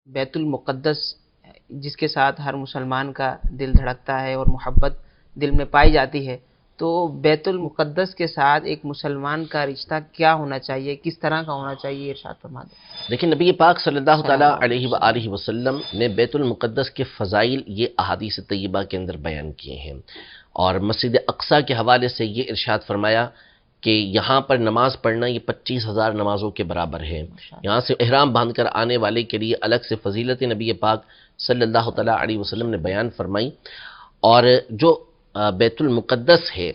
بیت المقدس جس کے ساتھ ہر مسلمان کا دل دھڑکتا ہے اور محبت دل میں پائی جاتی ہے، تو بیت المقدس کے ساتھ ایک مسلمان کا رشتہ کیا ہونا چاہیے، کس طرح کا ہونا چاہیے، ارشاد فرما دیں۔ دیکھیں، نبی پاک صلی اللہ صلی تعالیٰ اللہ علیہ علیہ وسلم۔ وآلہ وسلم نے بیت المقدس کے فضائل یہ احادیث طیبہ کے اندر بیان کیے ہیں، اور مسجد اقصیٰ کے حوالے سے یہ ارشاد فرمایا کہ یہاں پر نماز پڑھنا یہ 25,000 نمازوں کے برابر ہے۔ یہاں سے احرام باندھ کر آنے والے کے لیے الگ سے فضیلت نبی پاک صلی اللہ تعالیٰ علیہ وسلم نے بیان فرمائی۔ اور جو بیت المقدس ہے،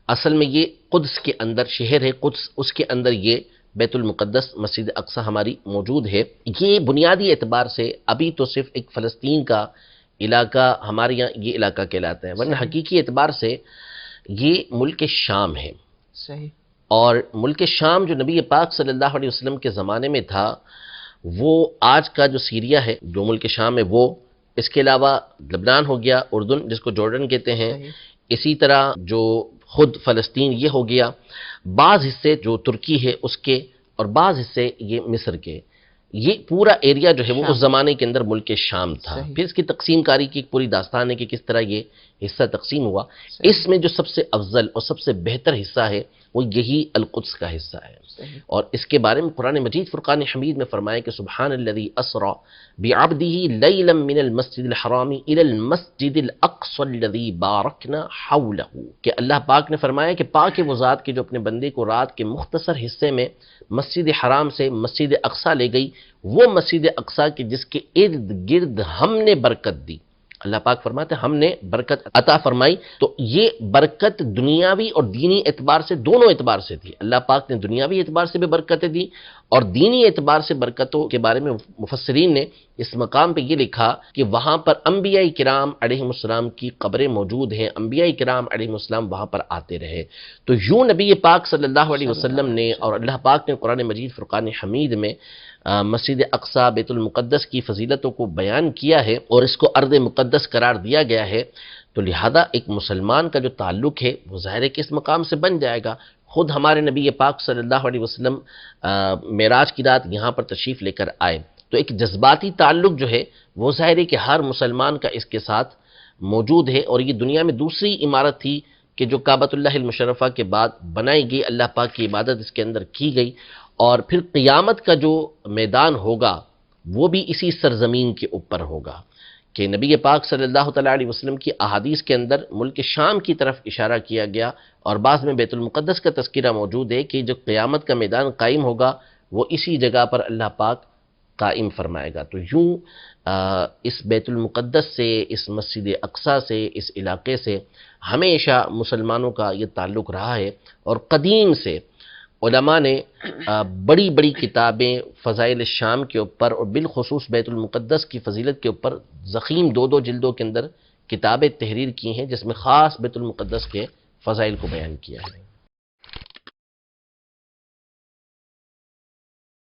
اصل میں یہ قدس کے اندر شہر ہے قدس، اس کے اندر یہ بیت المقدس مسجد اقصیٰ ہماری موجود ہے۔ یہ بنیادی اعتبار سے ابھی تو صرف ایک فلسطین کا علاقہ ہمارے یہاں یہ علاقہ کہلاتا ہے، ورنہ حقیقی اعتبار سے یہ ملک شام ہے۔ صحیح۔ اور ملک شام جو نبی پاک صلی اللہ علیہ وسلم کے زمانے میں تھا، وہ آج کا جو سیریا ہے، جو ملک شام ہے وہ، اس کے علاوہ لبنان ہو گیا، اردن جس کو جارڈن کہتے ہیں، اسی طرح جو خود فلسطین یہ ہو گیا، بعض حصے جو ترکی ہے اس کے، اور بعض حصے یہ مصر کے، یہ پورا ایریا جو ہے وہ اس زمانے کے اندر ملک شام تھا۔ پھر اس کی تقسیم کاری کی پوری داستان ہے کہ کس طرح یہ حصہ تقسیم ہوا۔ اس میں جو سب سے افضل اور سب سے بہتر حصہ ہے وہ یہی القدس کا حصہ ہے، اور اس کے بارے میں قرآن مجید فرقان حمید میں فرمایا کہ سبحان الذی اسری بعبدہ لیلا من المسجد الحرام الی المسجد الاقصی الذی بارکنا حولہ، کہ اللہ پاک نے فرمایا کہ پاک ہے وہ ذات کی جو اپنے بندے کو رات کے مختصر حصے میں مسجد حرام سے مسجد اقصی لے گئی، وہ مسجد اقصی کی جس کے ارد گرد ہم نے برکت دی۔ اللہ پاک فرماتے ہیں ہم نے برکت عطا فرمائی، تو یہ برکت دنیاوی اور دینی اعتبار سے، دونوں اعتبار سے تھی۔ اللہ پاک نے دنیاوی اعتبار سے بھی برکتیں دی، اور دینی اعتبار سے برکتوں کے بارے میں مفسرین نے اس مقام پہ یہ لکھا کہ وہاں پر انبیاء کرام علیہ السلام کی قبریں موجود ہیں، انبیاء کرام علیہ السلام وہاں پر آتے رہے۔ تو یوں نبی پاک صلی اللہ علیہ وسلم نے اور اللہ پاک نے قرآن مجید فرقان حمید میں مسجد اقصیٰ بیت المقدس کی فضیلتوں کو بیان کیا ہے، اور اس کو ارض مقدس قرار دیا گیا ہے۔ تو لہذا ایک مسلمان کا جو تعلق ہے وہ ظاہر ہے کہ اس مقام سے بن جائے گا۔ خود ہمارے نبی پاک صلی اللہ علیہ وسلم معراج کی رات یہاں پر تشریف لے کر آئے، تو ایک جذباتی تعلق جو ہے وہ ظاہر ہے کہ ہر مسلمان کا اس کے ساتھ موجود ہے۔ اور یہ دنیا میں دوسری عمارت تھی کہ جو کعبۃ اللہ المشرفہ کے بعد بنائی گئی، اللہ پاک کی عبادت اس کے اندر کی گئی، اور پھر قیامت کا جو میدان ہوگا وہ بھی اسی سرزمین کے اوپر ہوگا، کہ نبی پاک صلی اللہ تعالیٰ علیہ وسلم کی احادیث کے اندر ملک شام کی طرف اشارہ کیا گیا، اور بعض میں بیت المقدس کا تذکرہ موجود ہے کہ جو قیامت کا میدان قائم ہوگا وہ اسی جگہ پر اللہ پاک قائم فرمائے گا۔ تو یوں اس بیت المقدس سے، اس مسجد اقصیٰ سے، اس علاقے سے ہمیشہ مسلمانوں کا یہ تعلق رہا ہے، اور قدیم سے علماء نے بڑی بڑی کتابیں فضائل الشام کے اوپر، اور بالخصوص بیت المقدس کی فضیلت کے اوپر ضخیم 2 جلدوں کے اندر کتابیں تحریر کی ہیں، جس میں خاص بیت المقدس کے فضائل کو بیان کیا ہے۔